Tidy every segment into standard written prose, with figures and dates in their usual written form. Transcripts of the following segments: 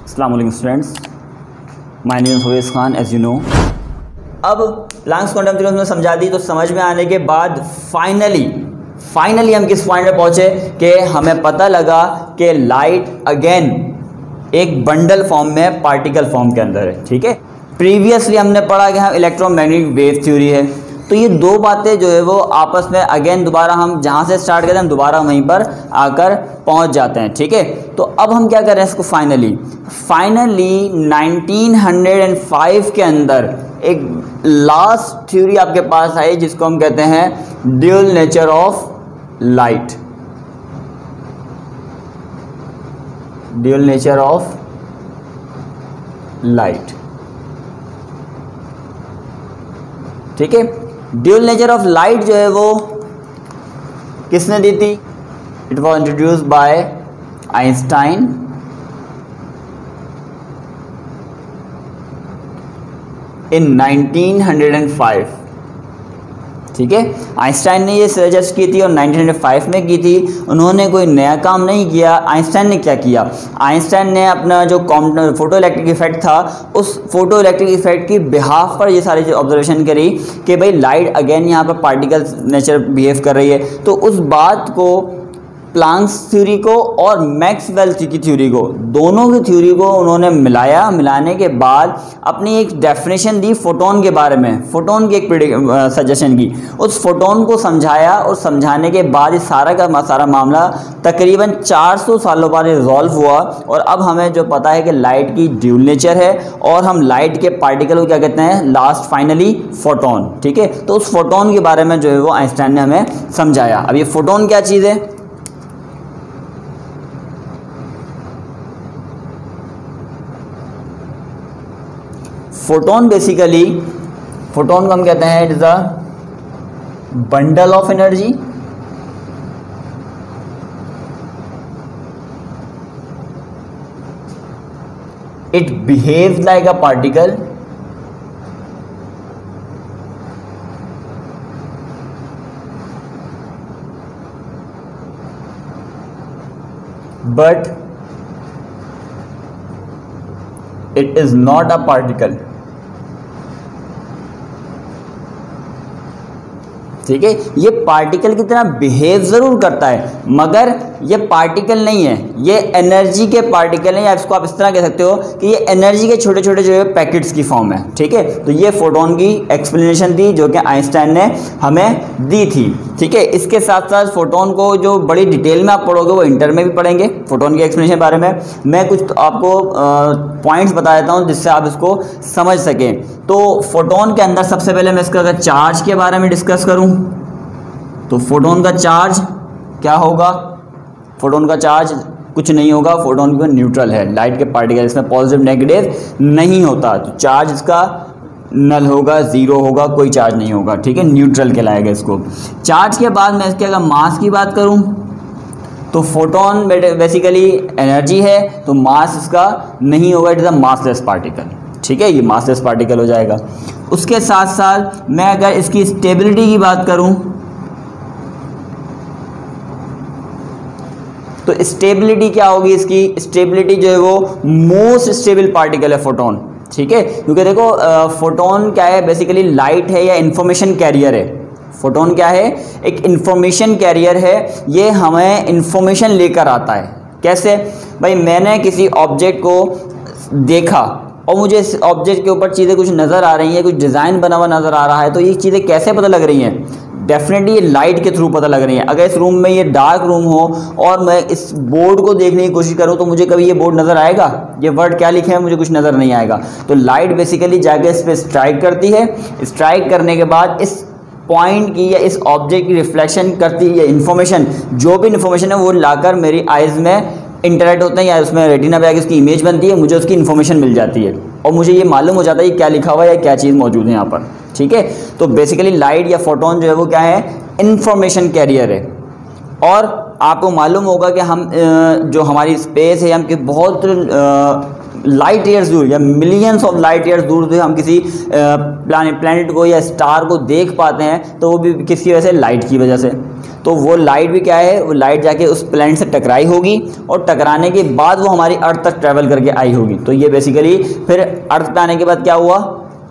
अस्सलाम वालेकुम students, my name is Huwais Khan as you know. अब प्लैंक्स क्वांटम थ्योरम में समझा दी तो समझ में आने के बाद फाइनली हम किस पॉइंट पे पहुंचे कि हमें पता लगा कि लाइट अगेन एक बंडल फॉर्म में पार्टिकल फॉर्म के अंदर है। ठीक है, प्रीवियसली हमने पढ़ा कि हम इलेक्ट्रोमैग्नेटिक वेव थ्योरी है, तो ये दो बातें जो है वो आपस में अगेन दोबारा हम जहाँ से स्टार्ट करते हैं हम दोबारा वहीं पर आकर पहुँच जाते हैं। ठीक है, तो अब हम क्या कर रहे हैं इसको फाइनली 1905 के अंदर एक लास्ट थ्योरी आपके पास आई जिसको हम कहते हैं dual nature of light. Dual nature of light. ठीक है, ड्यूअल नेचर ऑफ लाइट जो है वो किसने दी थी? It was introduced by Einstein in 1905। ठीक है, आइंस्टाइन ने ये सजेस्ट की थी और 1905 में की थी। उन्होंने कोई नया काम नहीं किया। आइंस्टाइन ने क्या किया? आइंस्टाइन ने अपना जो फोटो इलेक्ट्रिक इफेक्ट था उस फोटो इलेक्ट्रिक इफेक्ट की बिहाफ पर ये सारी ऑब्जर्वेशन करी कि भाई लाइट अगेन यहाँ पर पार्टिकल नेचर बिहेव कर रही है। तो उस बात को प्लैंक्स थ्योरी को और मैक्सवेल की थ्योरी को, दोनों की थ्योरी को उन्होंने मिलाने के बाद अपनी एक डेफिनेशन दी फोटोन के बारे में, फोटोन की एक सजेशन की, उस फोटोन को समझाया और समझाने के बाद इस सारा का सारा मामला तकरीबन 400 सालों बाद रिजॉल्व हुआ। और अब हमें जो पता है कि लाइट की ड्यूअल नेचर है और हम लाइट के पार्टिकल को क्या कहते हैं? Last finally photon. ठीक है, तो उस फोटोन के बारे में जो है वो आइंस्टाइन ने हमें समझाया। अब ये फोटोन क्या चीज़ है? फोटोन बेसिकली, फोटोन को हम कहते हैं it is a bundle of energy. It behaves like a particle but it is not a particle। ठीक है, ये पार्टिकल की तरह बिहेव ज़रूर करता है मगर ये पार्टिकल नहीं है, ये एनर्जी के पार्टिकल हैं, या इसको आप इस तरह कह सकते हो कि ये एनर्जी के छोटे छोटे जो है पैकेट्स की फॉर्म है। ठीक है, तो ये फोटोन की एक्सप्लेनेशन थी जो कि आइंस्टाइन ने हमें दी थी। ठीक है, इसके साथ साथ फोटोन को जो बड़ी डिटेल में आप पढ़ोगे वो इंटर में भी पढ़ेंगे फोटोन के एक्सप्लेनेशन के बारे में। मैं कुछ तो आपको पॉइंट्स बता देता हूँ जिससे आप इसको समझ सकें। तो फोटोन के अंदर सबसे पहले मैं इसका अगर चार्ज के बारे में डिस्कस करूँ तो फोटोन का चार्ज क्या होगा? फोटोन का चार्ज कुछ नहीं होगा, फोटोन का न्यूट्रल है, लाइट के पार्टिकल इसमें पॉजिटिव नेगेटिव नहीं होता, तो चार्ज इसका नल होगा, ज़ीरो होगा, कोई चार्ज नहीं होगा। ठीक है, न्यूट्रल कहलाएगा इसको। चार्ज के बाद मैं इसके अगर मास की बात करूं तो फोटोन बेसिकली एनर्जी है तो मास इसका नहीं होगा, it is a massless particle. ठीक है, ये मासलेस पार्टिकल हो जाएगा। उसके साथ साथ मैं अगर इसकी स्टेबिलिटी की बात करूं तो स्टेबिलिटी क्या होगी? इसकी स्टेबिलिटी जो है वो मोस्ट स्टेबल पार्टिकल है फोटोन। ठीक है, क्योंकि देखो फोटोन क्या है? बेसिकली लाइट है या इंफॉर्मेशन कैरियर है। फोटोन क्या है? एक इंफॉर्मेशन कैरियर है, ये हमें इंफॉर्मेशन लेकर आता है। कैसे? भाई मैंने किसी ऑब्जेक्ट को देखा और मुझे इस ऑब्जेक्ट के ऊपर चीज़ें कुछ नज़र आ रही हैं, कुछ डिज़ाइन बना हुआ नज़र आ रहा है, तो ये चीज़ें कैसे पता लग रही हैं? डेफिनेटली ये लाइट के थ्रू पता लग रही है। अगर इस रूम में ये डार्क रूम हो और मैं इस बोर्ड को देखने की कोशिश करूं तो मुझे कभी ये बोर्ड नज़र आएगा? ये वर्ड क्या लिखे हैं मुझे कुछ नज़र नहीं आएगा। तो लाइट बेसिकली जाके इस पर स्ट्राइक करती है, स्ट्राइक करने के बाद इस पॉइंट की या इस ऑब्जेक्ट की रिफ्लेक्शन करती है, इन्फॉर्मेशन जो भी इन्फॉर्मेशन है वो लाकर मेरी आइज़ में इंटरेक्ट होते हैं या उसमें रेटिना पे आके उसकी इमेज बनती है, मुझे उसकी इन्फॉर्मेशन मिल जाती है और मुझे ये मालूम हो जाता है कि क्या लिखा हुआ है या क्या चीज़ मौजूद है यहाँ पर। ठीक है, तो बेसिकली लाइट या फोटोन जो है वो क्या है? इंफॉर्मेशन कैरियर है। और आपको मालूम होगा कि हम जो हमारी स्पेस है, हम कि बहुत लाइट ईयर्स दूर या मिलियंस ऑफ लाइट ईयर्स दूर से हम किसी प्लैनेट को या स्टार को देख पाते हैं, तो वो भी किसकी वजह से? लाइट की वजह से। तो वो लाइट भी क्या है, वो लाइट जाके उस प्लैनेट से टकराई होगी और टकराने के बाद वो हमारी अर्थ तक ट्रैवल करके आई होगी। तो ये बेसिकली फिर अर्थ पे आने के बाद क्या हुआ,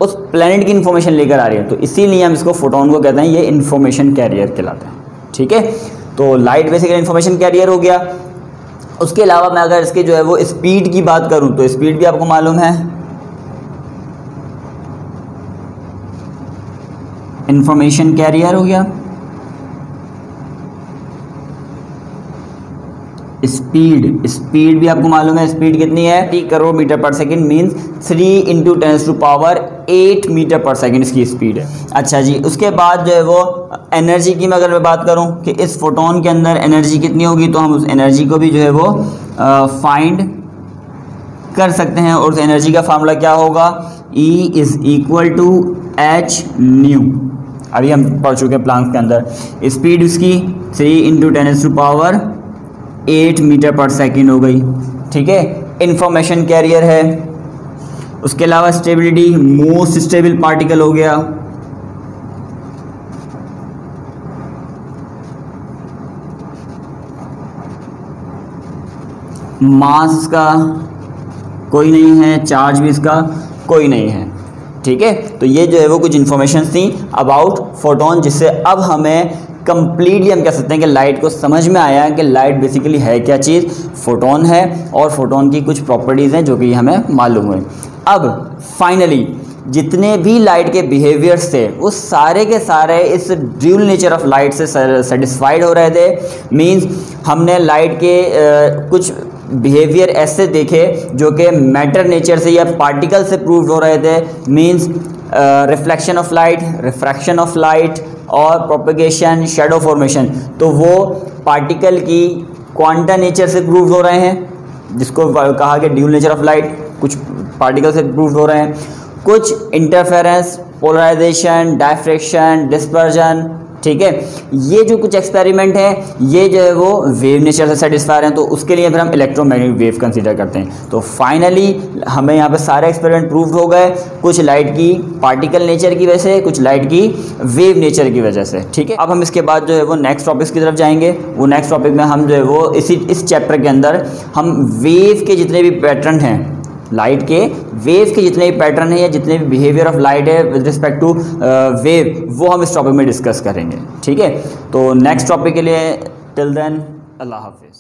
उस प्लैनेट की इन्फॉर्मेशन लेकर आ रही है। तो इसीलिए हम इसको फोटोन को कहते हैं, ये इन्फॉर्मेशन कैरियर कहलाते हैं। ठीक है, तो लाइट बेसिकली इन्फॉर्मेशन कैरियर हो गया। उसके अलावा मैं अगर इसके जो है वो स्पीड की बात करूं तो स्पीड भी आपको मालूम है, इंफॉर्मेशन कैरियर हो गया। स्पीड भी आपको मालूम है, स्पीड कितनी है, 3 करोड़ मीटर पर सेकंड, मींस 3 × 10⁸ मीटर पर सेकंड इसकी स्पीड है। अच्छा जी, उसके बाद जो है वो एनर्जी की अगर मैं बात करूं कि इस फोटोन के अंदर एनर्जी कितनी होगी, तो हम उस एनर्जी को भी जो है वो फाइंड कर सकते हैं। और उस एनर्जी का फार्मूला क्या होगा, E = h/ν। अभी हम पढ़ चुके हैं प्लांक्स के अंदर। स्पीड उसकी 3 × 10⁸ मीटर पर सेकंड हो गई। ठीक है, इंफॉर्मेशन कैरियर है। उसके अलावा स्टेबिलिटी, मोस्ट स्टेबल पार्टिकल हो गया। मास का कोई नहीं है, चार्ज भी इसका कोई नहीं है। ठीक है, तो ये जो है वो कुछ इन्फॉर्मेशन थी अबाउट फोटोन, जिससे अब हमें कंप्लीटली हम कह सकते हैं कि लाइट को समझ में आया कि लाइट बेसिकली है क्या चीज़, फोटोन है और फोटोन की कुछ प्रॉपर्टीज़ हैं जो कि हमें मालूम हुए। अब फाइनली जितने भी लाइट के बिहेवियर्स थे वो सारे के सारे इस ड्यूल नेचर ऑफ लाइट से सेटिस्फाइड हो रहे थे। मींस हमने लाइट के कुछ बिहेवियर ऐसे देखे जो कि मैटर नेचर से या पार्टिकल से प्रूव हो रहे थे। Means reflection of light, refraction of light और प्रोपेगेशन, शैडो फॉर्मेशन, तो वो पार्टिकल की क्वांटम नेचर से प्रूव हो रहे हैं, जिसको कहा कि ड्यूल नेचर ऑफ लाइट, कुछ पार्टिकल से प्रूव हो रहे हैं। कुछ इंटरफेरेंस, पोलराइजेशन, डायफ्रैक्शन, डिस्पर्जन। ठीक है, ये जो कुछ एक्सपेरिमेंट हैं ये जो है वो वेव नेचर से सेटिस्फाई हैं, तो उसके लिए फिर हम इलेक्ट्रोमैग्नेटिक वेव कंसीडर करते हैं। तो फाइनली हमें यहाँ पे सारे एक्सपेरिमेंट प्रूव हो गए, कुछ लाइट की पार्टिकल नेचर की वजह से, कुछ लाइट की वेव नेचर की वजह से। ठीक है, अब हम इसके बाद जो है वो नेक्स्ट टॉपिक्स की तरफ जाएंगे। वो नेक्स्ट टॉपिक में हम जो है वो इस चैप्टर के अंदर हम वेव के जितने भी पैटर्न हैं, लाइट के वेव के जितने भी पैटर्न है या जितने भी बिहेवियर ऑफ लाइट है विद रिस्पेक्ट टू वेव, वो हम इस टॉपिक में डिस्कस करेंगे। ठीक है, तो नेक्स्ट टॉपिक के लिए टिल देन अल्लाह हाफिज़।